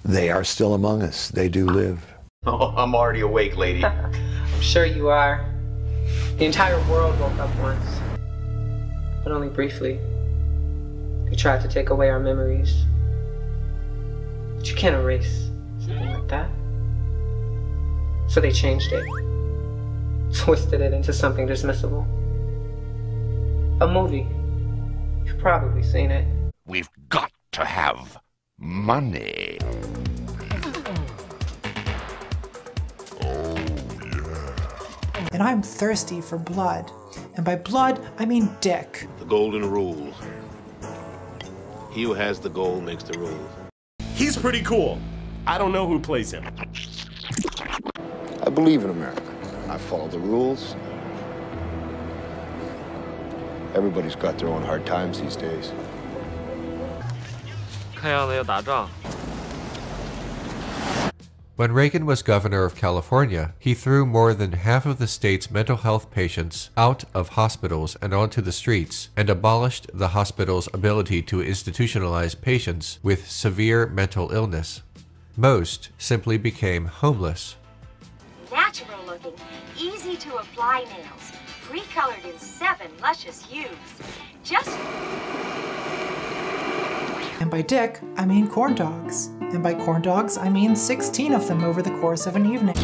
They are still among us. They do live. Oh, I'm already awake, lady. I'm sure you are. The entire world woke up once, but only briefly. They tried to take away our memories. But you can't erase something like that. So they changed it, twisted it into something dismissible. A movie. You've probably seen it. We've got to have money. And I'm thirsty for blood. And by blood, I mean dick. The golden rule. He who has the gold makes the rules. He's pretty cool. I don't know who plays him. I believe in America. I follow the rules. Everybody's got their own hard times these days. 看样子要打仗。 When Reagan was governor of California, he threw more than half of the state's mental health patients out of hospitals and onto the streets, and abolished the hospital's ability to institutionalize patients with severe mental illness. Most simply became homeless. Natural looking, easy to apply nails, pre-colored in 7 luscious hues. Just... And by dick, I mean corn dogs. And by corn dogs, I mean 16 of them over the course of an evening.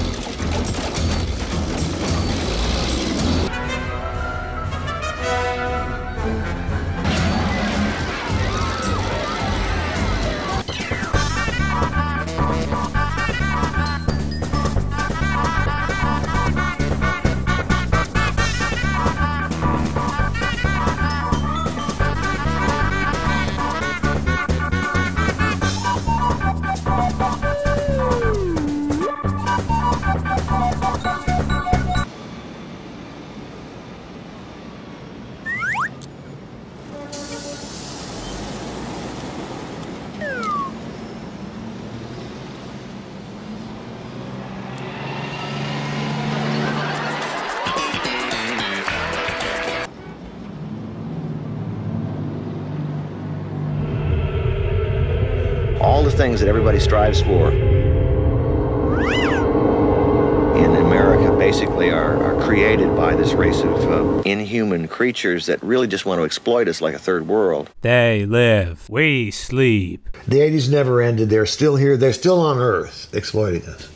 All the things that everybody strives for in America basically are created by this race of inhuman creatures that really just want to exploit us like a third world. They live, we sleep. The 80s never ended. They're still here. They're still on Earth exploiting us.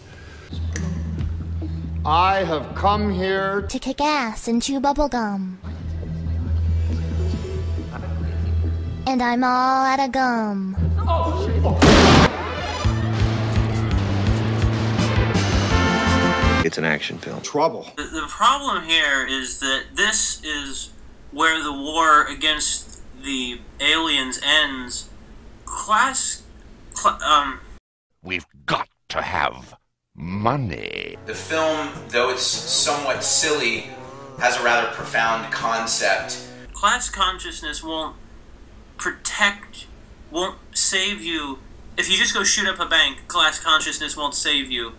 I have come here to kick ass and chew bubblegum. And I'm all out of gum. It's an action film. Trouble. The problem here is that this is where the war against the aliens ends. We've got to have money. The film, though it's somewhat silly, has a rather profound concept. Class consciousness won't save you. If you just go shoot up a bank, class consciousness won't save you.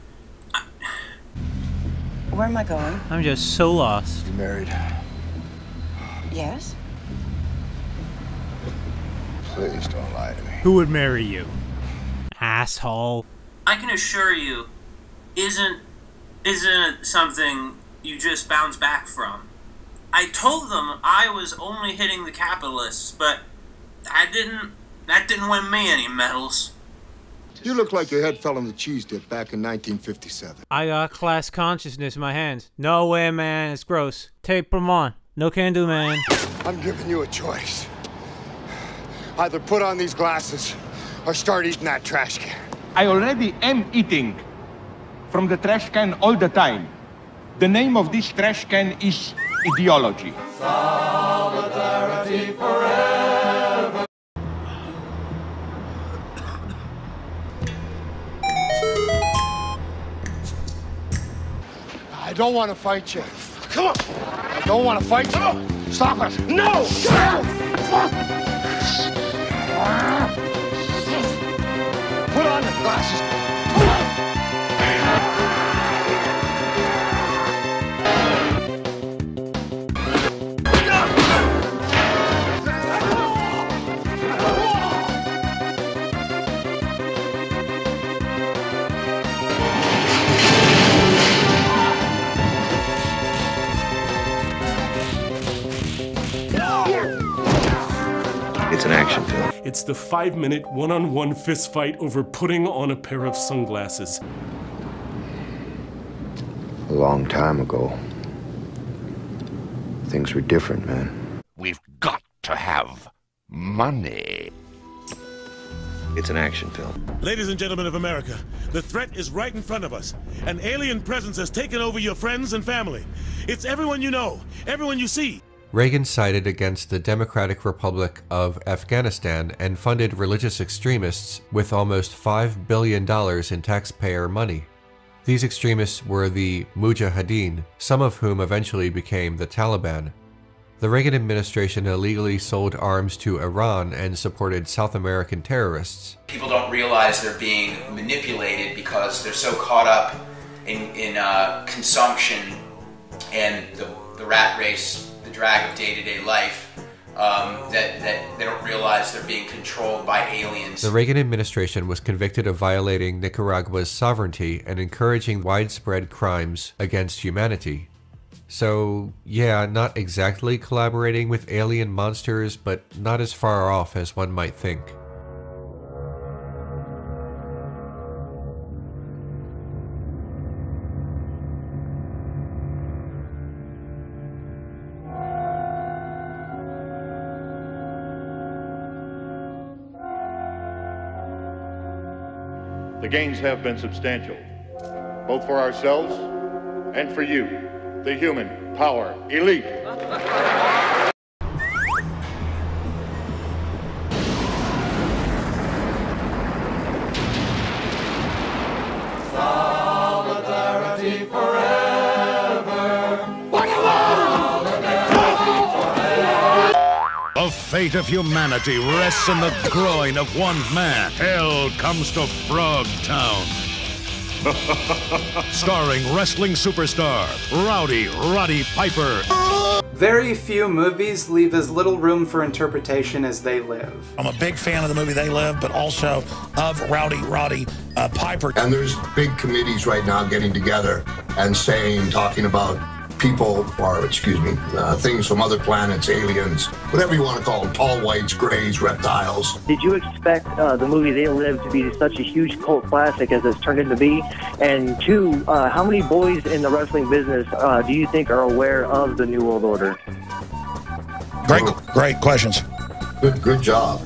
Where am I going? I'm just so lost. You married? Yes? Please don't lie to me. Who would marry you? Asshole. I can assure you, isn't it something you just bounce back from? I told them I was only hitting the capitalists, but that didn't win me any medals. You look like your head fell on the cheese dip back in 1957. I got class consciousness in my hands. No way, man. It's gross. Tape them on. No can do, man. I'm giving you a choice. Either put on these glasses or start eating that trash can. I already am eating from the trash can all the time. The name of this trash can is ideology. Solidarity forever. I don't want to fight you. Come on! I don't want to fight you. Stop it! No! Put on the glasses. It's the 5-minute one-on-one fist fight over putting on a pair of sunglasses. A long time ago, things were different, man. We've got to have money. It's an action film. Ladies and gentlemen of America, the threat is right in front of us. An alien presence has taken over your friends and family. It's everyone you know, everyone you see. Reagan sided against the Democratic Republic of Afghanistan and funded religious extremists with almost $5 billion in taxpayer money. These extremists were the Mujahideen, some of whom eventually became the Taliban. The Reagan administration illegally sold arms to Iran and supported South American terrorists. People don't realize they're being manipulated because they're so caught up in consumption and the rat race, the drag of day-to-day life, that they don't realize they're being controlled by aliens. The Reagan administration was convicted of violating Nicaragua's sovereignty and encouraging widespread crimes against humanity. So, yeah, not exactly collaborating with alien monsters, but not as far off as one might think. The gains have been substantial, both for ourselves and for you, the human power elite. Solidarity forever. The fate of humanity rests in the groin of one man. Hell comes to Frog Town. Starring wrestling superstar Rowdy Roddy Piper. Very few movies leave as little room for interpretation as They Live. I'm a big fan of the movie They Live, but also of Rowdy Roddy Piper. And there's big committees right now getting together and talking about people, or things from other planets, aliens, whatever you want to call them, tall whites, grays, reptiles. Did you expect the movie They Live to be such a huge cult classic as it's turned into be? And two, how many boys in the wrestling business do you think are aware of the New World Order? Great questions. Good job.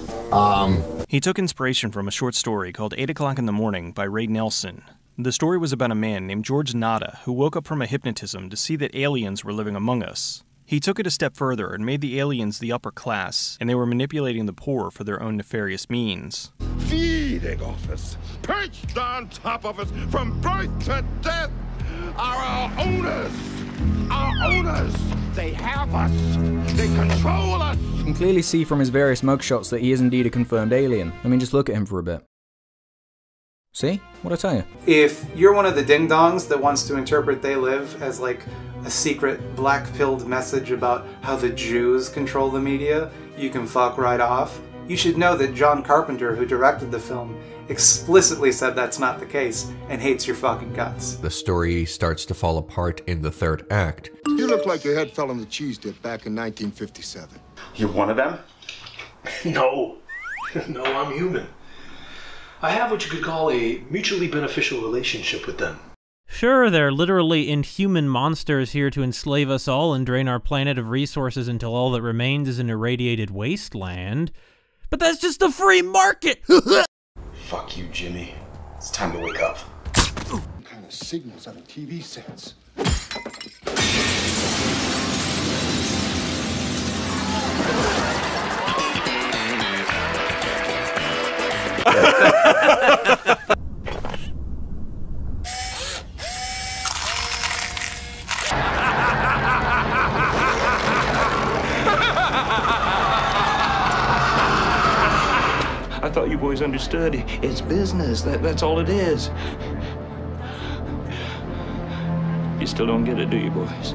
He took inspiration from a short story called 8 O'Clock in the Morning by Ray Nelson. The story was about a man named George Nada who woke up from a hypnotism to see that aliens were living among us. He took it a step further and made the aliens the upper class, and they were manipulating the poor for their own nefarious means. Feeding off us, perched on top of us from birth to death, are our owners. Our owners. They have us. They control us. You can clearly see from his various mugshots that he is indeed a confirmed alien. I mean, just look at him for a bit. See? What'd I tell you? If you're one of the ding-dongs that wants to interpret They Live as like a secret black-pilled message about how the Jews control the media, you can fuck right off. You should know that John Carpenter, who directed the film, explicitly said that's not the case and hates your fucking guts. The story starts to fall apart in the third act. You look like your head fell in the cheese dip back in 1957. You're one of them? No. No, I'm human. I have what you could call a mutually beneficial relationship with them. Sure, they're literally inhuman monsters here to enslave us all and drain our planet of resources until all that remains is an irradiated wasteland. But that's just a free market! Fuck you, Jimmy. It's time to wake up. What kind of signals on a TV sets? I thought you boys understood. It's business. That's all it is. You still don't get it, do you, boys?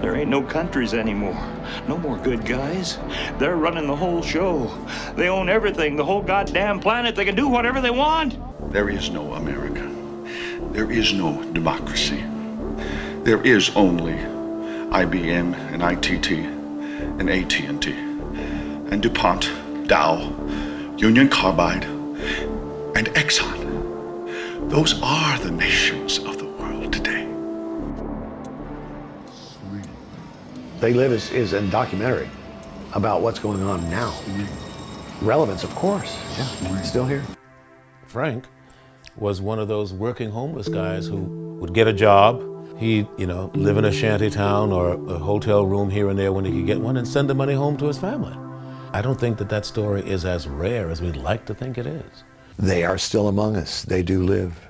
There ain't no countries anymore. No more good guys. They're running the whole show. They own everything, the whole goddamn planet. They can do whatever they want. There is no America. There is no democracy. There is only IBM and ITT and AT&T and DuPont, Dow, Union Carbide, and Exxon. Those are the nations of the world today. They Live is a documentary about what's going on now. Relevance, of course. Yeah, still here. Frank was one of those working homeless guys who would get a job. He'd, live in a shanty town or a hotel room here and there when he could get one and send the money home to his family. I don't think that story is as rare as we'd like to think it is. They are still among us. They do live.